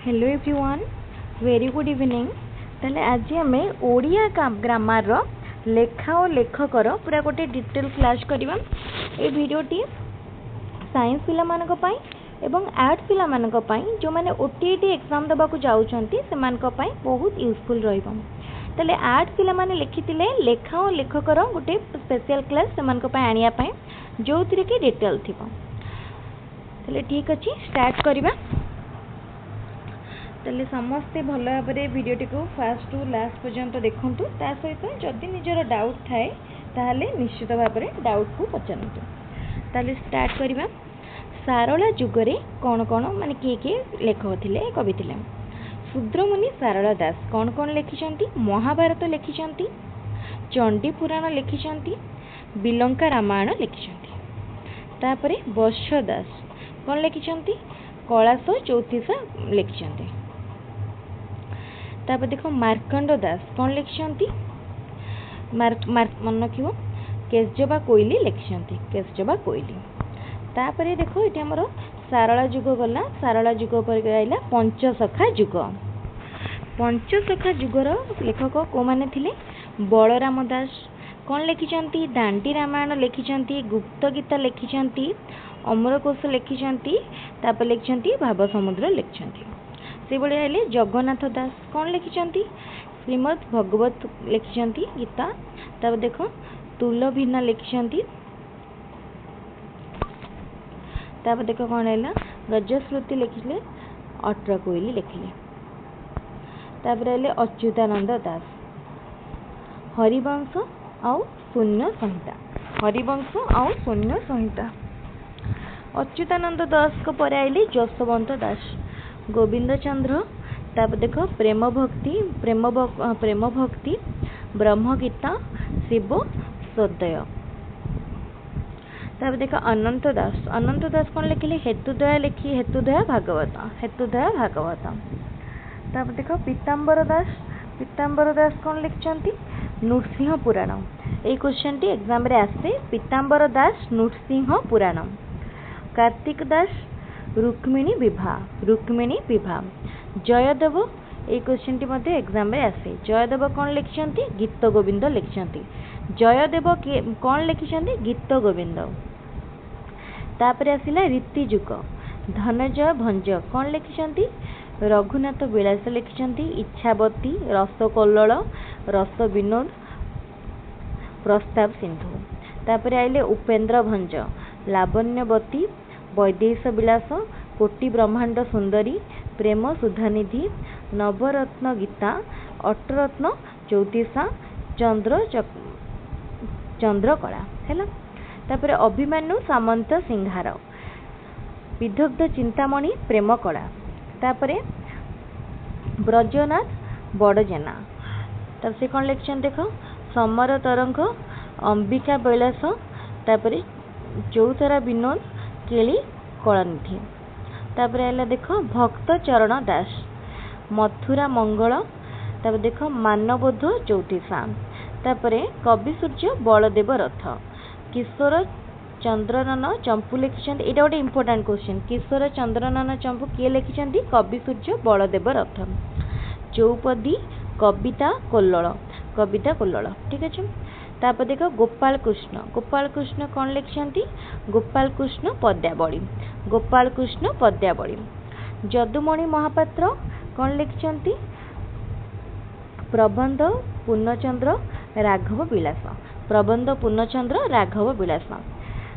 Hello everyone very good evening. ताले आज आम ओडिया ग्रामर रो लेखा और लेखकर पूरा गोटे डिटेल क्लास करवा। ये वीडियोटी साइंस पिला मानक पई एवं आर्ट्स पिला मानक पई जो माने ओटीईटी एग्जाम देबा को जाउछंती से मानक पई बहुत यूजफुल रहइबो। ताले आर्ट्स पिला माने लिखितिले लेखा और लेखकर गोटे स्पेशल क्लास से मानक पई आनिया पई जोथिरे कि डिटेल थिबो। ताले ठीक अछि स्टार्ट करबा। ताले समस्ते भल भाव भिडियोटी को फास्ट टू लास्ट पर्यंत देखूँ। ता सहित जदि निजर डाउट थाए ताहले निश्चित भाव में डाउट को पचारतु। ताले स्टार्ट करवा। सारला जुगरे कौन कौन माने किए लेखक थिले कवि थिले? शूद्रमुनि सारला दास कौन कौन लिखिछंती? महाभारत लिखिछंती, चंडी पुराण लिखिछंती, बिलंका रामायण लिखिछंती। तापरे वर्ष दास कौन लिखिछंती? कलाश चौतीसा लिखिछंती। तापर देखो मार्कंड दास कौन लिखिछंती? मन रखिबो केशजबा कोइली लिखिछंती, केशजबा कोइली। तापरे देखो ये हमर सारला जुग गला। सारला जुग पर आइला पंचसखा जुग। पंचसखा जुगर लेखक को माने थिले? बलराम दास कौन लिखिछंती? दांडी रामायण लिखिछंती, गुप्त गीता लिखिछंती, अमरकोश लिखिछंती, तापर लिखिछंती भाव समुद्र लिखिछंती। से बळे आइले जगन्नाथ दास कौन लिखिछंती? श्रीमद् भगवत लिखिछंती गीता। तापर देखो तुलभिन्ना लिखिछंती। तापर देखो कौन आइला गजस्मृति लिखिले, अठर कोइली लिखिले। तापर आइले अच्युतानंद दास हरिवंश आउ शून्य संहिता, हरिवंश आउ शून्य संहिता। अच्युतानंद दास को पर आइले जसवंत दास, गोविंद चंद्र। तापर देखो प्रेम भक्ति, ब्रह्मगीता, शिव सदय। तापर देखो अनंत दास, अनंत दास कौन लिखिले? हेतुदया लिखी, हेतुदया भागवत, हेतुदया भागवत। तापर देखो पीताम्बर दास, पीताम्बर दास कौन लिखिछंती? नृसिंह पुराण। ए क्वेश्चन टी एग्जाम रे आसे, पीताम्बर दास नृसिंह पुराण। कार्तिक दास रुक्मिणी विवाह, रुक्मिणी विवाह। जयदेव ए क्वेश्चन टी मध्ये एग्जाम रे आसे। जयदेव कौन लिखिछंती? गीत गोविंद लिखिछंती। जयदेव कौन लिखिछंती? गीत गोविंद। तापरे आसिला रीति जुग। धनंजय भंज कौन लिखिछंती? रघुनाथ विलास लिखिछंती, इच्छावती, रसकल्लोल, रस विनोद, प्रस्ताव सिंधु। तापरे आइले उपेंद्र भंज, लावण्यवती, वैदेश विलास, कोटि ब्रह्मांड सुंदरी, प्रेम सुधानिधि, नवरत्न गीता, अठरत्न चौतीसा, चंद्रकला है। तापर अभिमन्यु सामंत सिंहार, विदग्ध चिंतामणि प्रेम कला। तापर ब्रजनाथ बड़जेना। तब से कौन लिखछन देखो? समर तरंग, अंबिका बैलास, तापर चौतरा विनोद, केली कलानिधि। तापर आइला देखो भक्त चरण दास, मथुरा मंगल। तापर देखो मानबोध चौतीसा। तापर कवि सूर्य बलदेव रथ, किशोर चंद्रनन चंपू लिखिछंती। एटा गोटे इंपोर्टेंट क्वेश्चन। किशोर चंद्रनन चंपू किए लिखिछंती? कवि सूर्य बलदेव रथ। चौपदी कविता कोल्लल, कविता कोल्लल ठीक अच्छे। तापर देखो गोपाल कृष्ण, गोपाल कृष्ण कौन लिखिछंती? गोपाल कृष्ण पद्यावली, गोपाल कृष्ण पद्यावली। जदुमणि महापात्र कौन लिखिछंती? प्रबंध पूर्णचंद्र राघव विलास, प्रबंध पूर्णचंद्र राघव विलास।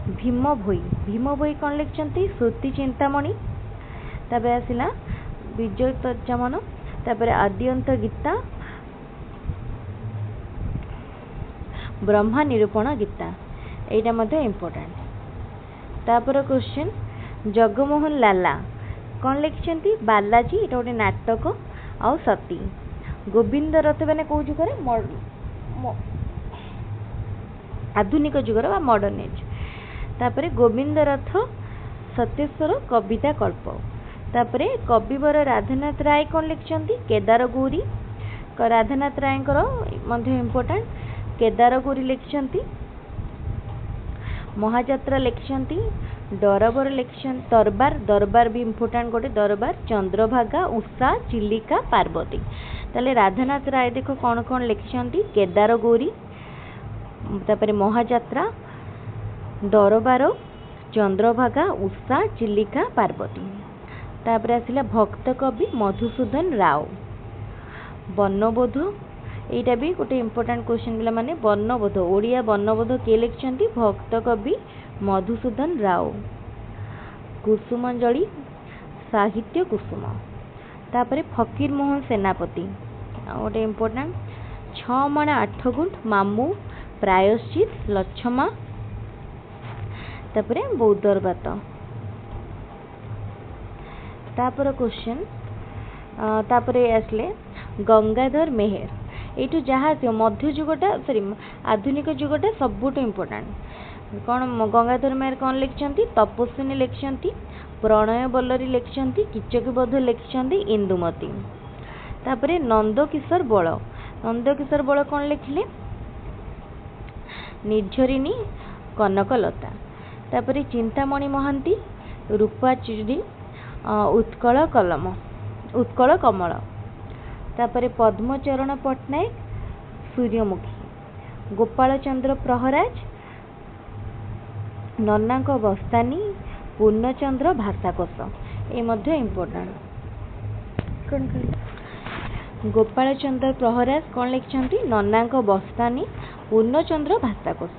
भीम भोई, भीम भोई कौन लिखिछंती? श्रुति चिंतामणि। तापर आसिला विजय तर्जमन। तापर आद्यंत गीता, ब्रह्मा निरूपण गीता। एटा मध्ये इंपोर्टेंट। तापर क्वेश्चन जगमोहन लाला कौन लिखिछंती? बालाजी, एटा गोटे नाटक आउ सती। गोविंद रथ मैंने कौ जुगर? आधुनिक जुगर बा मॉडर्न एज। तापर गोविंद रथ सत्येश्वर कविता कल्प। तापर कविवर राधानाथ राय कौन लिखिछंती? केदार गौरी। राधानाथ राय मध्ये इंपोर्टेंट, केदार गौरी लिखिछंती। महाजात्रा लिखिछंती दरबार लिखिछन दरबार दरबार भी इम्पोर्टाट गोटे दरबार चंद्रभागा उषा चिलिका पार्वती। ताले राधानाथ राय देख कौन कौन लिखिछंती केदार गौरी तापर महाजात्रा दरबार चंद्रभागा उषा चिलिका पार्वती। तापर आसिला भक्त कवि मधुसूदन राव वर्णबोध एटा भी गोटे इम्पोर्टाट क्वेश्चन पिला माने वर्णबोध ओडिया वर्णबोध किए लिखिछंती भक्त कवि मधुसूदन राव। कुसुमांजलि साहित्य कुसुम। तापर फकीर मोहन सेनापति गोटे इम्पोर्टाट छ मणा आठ गुंठ मामू प्रायश्चित लक्षमा तापर बौद्धरबात। तापर क्वेश्चन तापर आसले गंगाधर मेहर ये जहाँ मध्ययुगटा सॉरी आधुनिक युगटा सबुठ इम्पोर्टाट कौन गंगाधर मेहर कौन लिखिछंती तपस्विनी लिखिछंती प्रणय बल्लरी लिखिछंती कीचकबोध लिखिछंती इंदुमती। तापर नंदकिशोर बल कौन लिखिले निर्झरिणी कनकलता। तापर चिंतामणि महांती रूपाचूड़ी उत्कल कमल। तापर पद्मचरण पट्टनायक सूर्यमुखी। गोपाल चंद्र प्रहराज नन्नाक बस्तानी पूर्णचंद्र भाषाकोश ये मध्य इम्पोर्टाट कौन कहले गोपाल चंद्र प्रहराज कौन लिखिछंती नन्नाक बस्तानी पूर्णचंद्र भाषाकोश।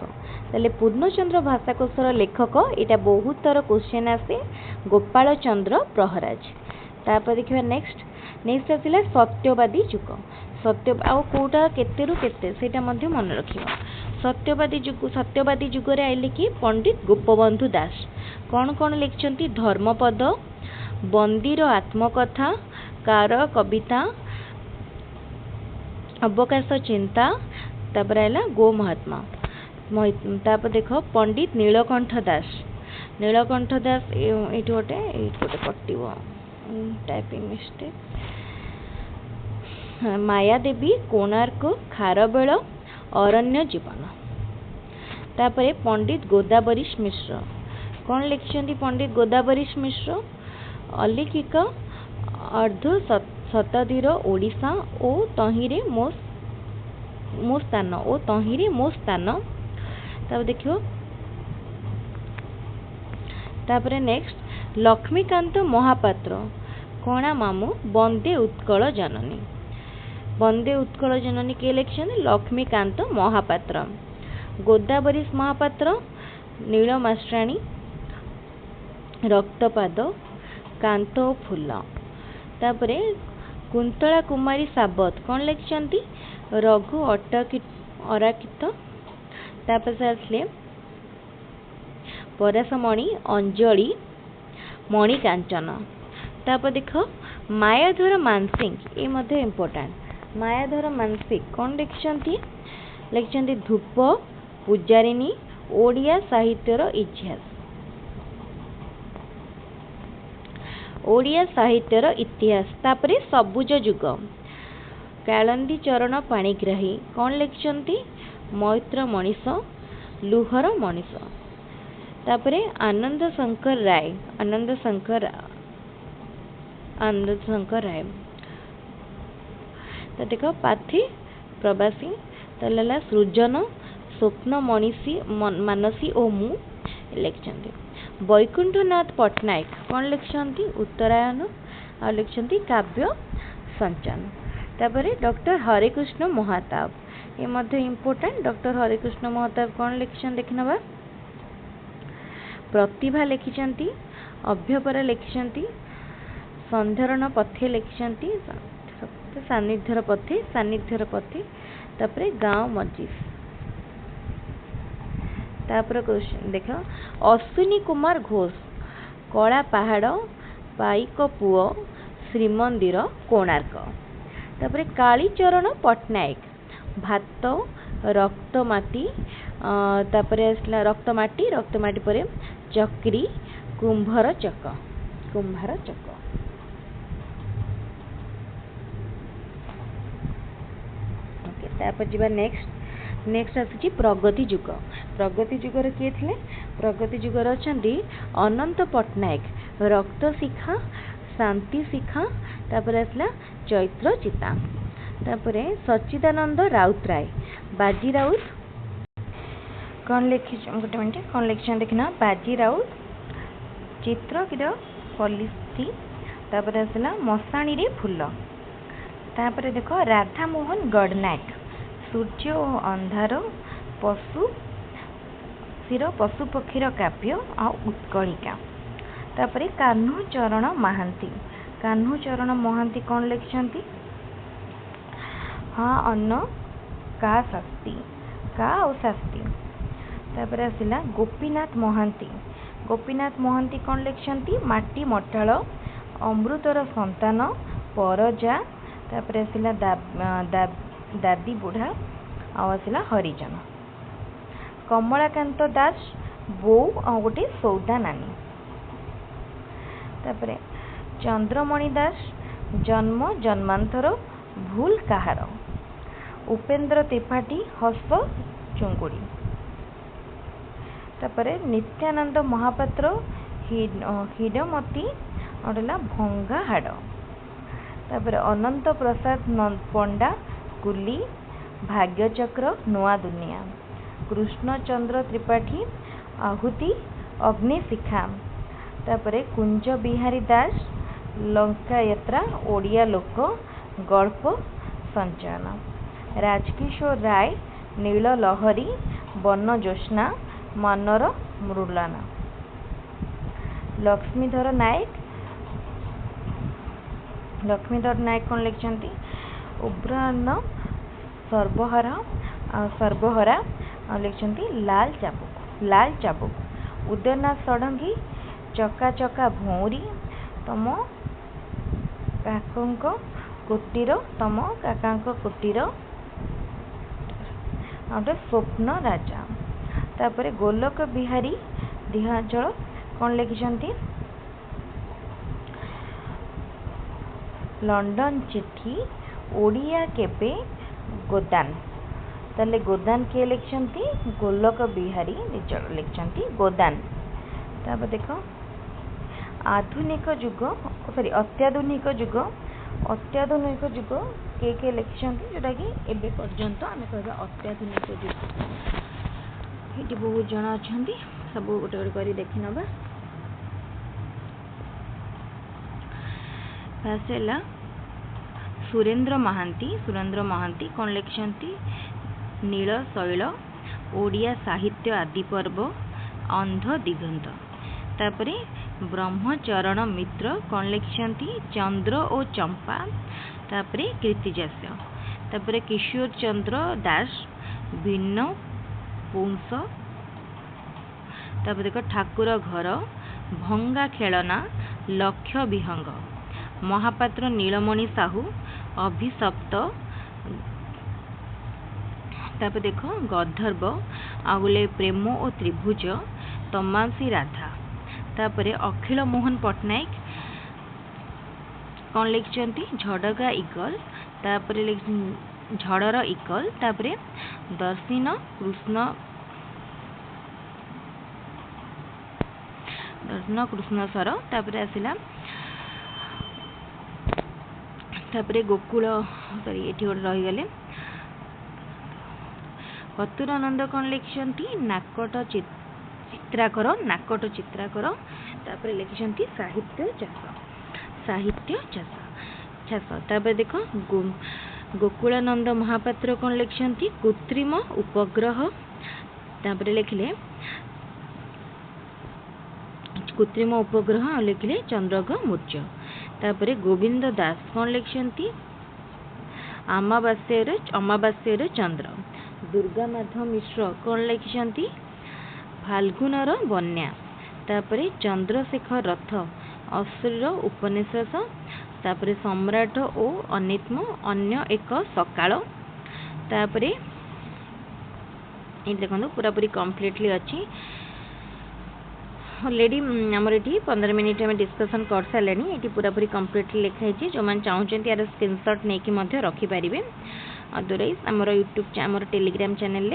ताले पूर्णचंद्र भाषाकोशर लेखक एटा बहुत थर क्वेश्चन आसे गोपाल चंद्र प्रहराज। तापर देखिबा नेक्स्ट आसिला सत्यवादी युग सत्य आ कोटा केतेरु केते सेटा मध्य मन रखिबा। सत्यवादी युग रे आइले कि पंडित गोपबंधु दास कौन कौन लिखिछंती धर्मपद बंदीर आत्मकथा कार कविता अवकाश चिंता तापर आइला गो महात्मा। तापर देख पंडित नीलकंठ दास ये गोटे कटिव टाइपिंग मिस्टेक मायादेवी कोणार्क खारबेल अरण्य जीवन। तापर पंडित गोदावरीश मिश्र कौन लिखिछंती पंडित गोदावरीश मिश्र अलिखिक अर्ध शताब्दीर ओडिशा ओ तहिरे मो स्थान। तापर देखियो तापर नेक्स्ट लक्ष्मीकांत महापात्र कणा मामू वंदे उत्कल जननी के इलेक्शन लक्ष्मीकांत महापात्र। गोदावरीश महापात्र नीलमास्ट्राणी रक्तपाद कांत फूल। तापर कुंतला कुमारी साबत कौन लिखिछंती रघु अराकित। तापर से आसले पराशमणि अंजलि मणिकांचन। तापर देख मायाधर मानसिंह ये मध्य इम्पोर्टाट मायाधर मानसिंह कौन लिखिछंती धूप पूजारिणी ओडिया साहित्यर इतिहास। तापर सबुज युग कालंदी चरण पाणिग्राही कौन लिखिछंती मैत्र मनीष लुहर मनीष। तापर आनंद शंकर राय तो देख पाथी प्रवासी तला सृजन स्वप्न मनीषी मानसी ओ मु लिखिछंती। वैकुंठनाथ पट्टनायक कौन लिखिछंती उत्तरायण आ लिखिछंती काव्य संचन। तापर डॉक्टर हरिकृष्ण महाताब ये मध्य इम्पोर्टाट डॉक्टर हरिकृष्ण महाताब कौन लिखिछन देखिनबा प्रतिभा लिखिछंती अभ्यपरा लिखिछंती संधरण पथे लिखिछंती सान्निध्यर पथे तापर गाँव मस्जिद। तापर क्वेश्चन देख अश्विनी कुमार घोष कला पहाड़ पाइक पुओ श्रीमंदिर कोणार्क। तापर कालीचरण पट्टनायक भात रक्तमाटी तापर आसला रक्तमाटी पर चक्री कुंभार चक। तापर जी नेक्स्ट आसी प्रगति युग किए थे प्रगति जुगर अछंती अनंत पट्टनायक रक्त शिखा शांति शिखा तापर आसला चैत्र चिता तापर सच्चिदानंद राउतराय बाजी राउत कौन लिखी गोटे मिनट कौन लिखिछन देखना बाजी राउत चित्रकीर पलिस्ती तापर आसला मशाणी रे फूल तापर देख राधा मोहन गडनायक सूर्य और अंधार पशु सिर पशु पक्षीर काव्य आ उत्कलिका तापर कान्हू चरण महांती कौन लिखिछंती हाँ अन्न का शास्ती का और शास्ती तापर आसला गोपीनाथ महांती कौन लिखिछंती माटी मटाळ अमृतर संतान परजा तापर आसला दादी बुढ़ा आसला हरिजन कमलाकांत दास बो आ गोटे सौदा नानी तापर चंद्रमणि दास जन्म जन्मांतर भूल कहार उपेंद्र त्रिपाठी हस चुंगुड़ी तापर नित्यानंद महापात्र हिडमती अटला भंगा हाड़ तापर अनंत प्रसाद पंडा कुली भाग्यचक्र नुआ दुनिया कृष्णचंद्र त्रिपाठी आहुति अग्निशिखा तापर कुंज बिहारी दास लंका यात्रा ओडिया लोक गल्प संचयन राजकिशोर राय नील लहरी वन ज्योत्स्ना मनर मृलाना लक्ष्मीधर नायक कौन लिखिछंती उब्रान सर्वहरा लिखिछंती लाल चाबुक उदयनाथ षडंगी चका चका भौरी तम काका कुटीर गोटे स्वप्न राजा तापर गोलक बिहारी दिहांचल कौन लिखिछंती लंडन चिट्ठी ओडिया केपे गोदान ताले गोदान किए लिखिछंती गोलक बिहारी लिखिछंती गोदान तापर देख अत्याधुनिक जुग के लिखिछंती जोटा कि एबे पर्यंत आमे कहबा अत्याधुनिक जुग ये बहुत जन अच्छा सब गोटे गोटे कर देखी नवा फास्ट सुरेंद्र महांती कौन लिखिछंती नील शैल ओडिया साहित्य आदि पर्व अंध दिगंत तापरे ब्रह्मचरण मित्र कौन लिखिछंती चंद्र और चंपा तापरे कीर्तिजास्य तापरे किशोर चंद्र दास भिन्न पुंस तापर देख ठाकुर घर भंगा खेलना लक्ष्य विहंग महापात्र नीलमणि साहू अभिशप्त तापर देख गंधर्व आगुले प्रेम और त्रिभुज तमांसी राधा तापर अखिल मोहन पट्टनायक कौन लिखिछंती झड़गा इगल तापर झड़र इगल तापर दर्शिन कृष्ण सर तापर आसला तापर गोकुल सॉरी एठी गोटे रहीगले कतुरानंद कौन लिखिछंती नाकट चित्राकर तापर लिखिछंती साहित्य चाष तापर देख गोकुलानंद महापात्र कौन लिखिछंती कृत्रिम उपग्रह तापर लिखिले लिखिले चंद्रग मूर्य तापर गोविंद दास कौन लिखिछंती अमावास्यर चंद्र दुर्गा माधव मिश्र कौन लिखिछंती फाल्गुनर बन्या तापर चंद्रशेखर रथ अश्लील उपनिषद तापर सम्राट ओ अनित्म अन्य एक सकाळ तापर ये देखो पूरापूरी कम्प्लीटली अच्छी ऑलरेडी आमर ये 15 मिनिट में डिस्कसन कर सारे ये पूरापूरी कम्प्लीटली लिखाई जो मैंने चाहते यार स्क्रीनशॉट नहीं रखिपारे अदरवाइज आमर यूट्यूब आमर टेलीग्राम चैनल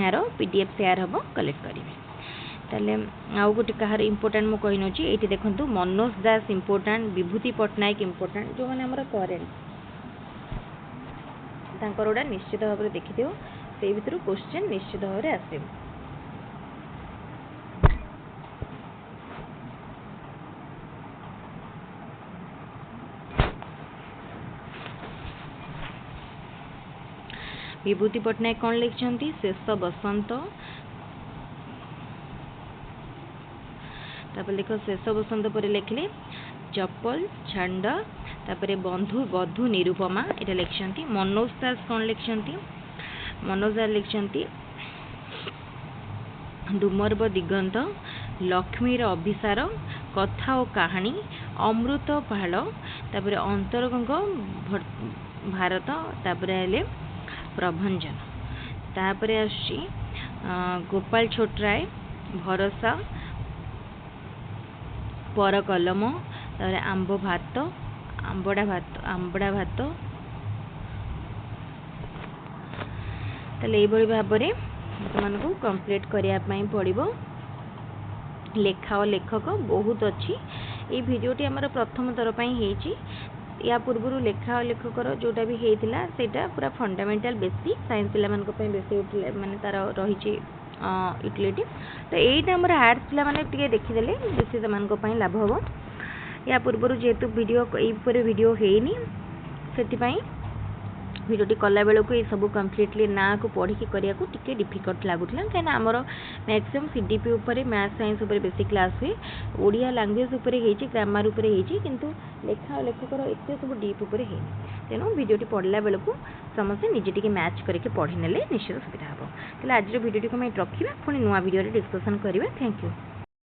यार पीडीएफ शेयर हम कलेक्ट करेंगे। ताले आउ गोटे कहार इम्पोर्टाट मु कहि नउची एठी देखंतु मनोज दास इम्पोर्टाट विभूति पट्टनायक इम्पोर्टाट जो माने हमर करेंट तांकर ओडा निश्चित भाव देखि दियो से भितर क्वेश्चन निश्चित भाव आसे। विभूति पट्टनायक कौन लिखिछंती शेष बसंत तापर लिख शेष बसंत पर लिखले चप्पल छांड तापर बंधु बधु निरुपमा एटा लिखिछंती। मनोज दास कौन लिखिछंती मनोज दास लिखिछंती डुमरब दिगंत लक्ष्मीर अभिसार कथा और कहानी अमृत पाल तापर अंतरगंग भारत तापर हेले प्रभंजन तापर आसी गोपाल छोटराय भरोसा पर कलम तापर आंब भात आंबड़ा भात ताले एभली भाव मान को कंप्लीट करने पड़ो। लेखा और लेखक बहुत अच्छी ये भिडियोटी आमर प्रथम थर पर या पूर्व लेखा और लेखकर जोटा भी होता सेटा पूरा फंडामेंटल बेसिक साइंस पिला बेसी माने तार रही यूटिलिटी तो यहीटा आम आर्ट्स पिला माने देखीदे बेसी से लाभ हम। या पूर्व जेहेतु वीडियो वीडियो होनी से भिडियोटी कला बेलू ये सब कम्प्लीटली ना को पढ़ी करने को टिके डिफिकल्ट लगुला कहीं आमर मैक्सिमम सीडीपी उपर मैथ साइंस उपर बेसिक क्लास हुए ओडिया लैंग्वेज उपर ग्रामर उपर किंतु लेखा और लेखकर एत सब डीप उपर तेणु भिडियोटी पढ़ला बेलू समस्ते निजे टिके मैच करके पढ़ी नेले निश्चित सुविधा हम। आज भिडियोटी को रखा पुणी नुआ भिडियो डिस्कसन करवा। Thank you.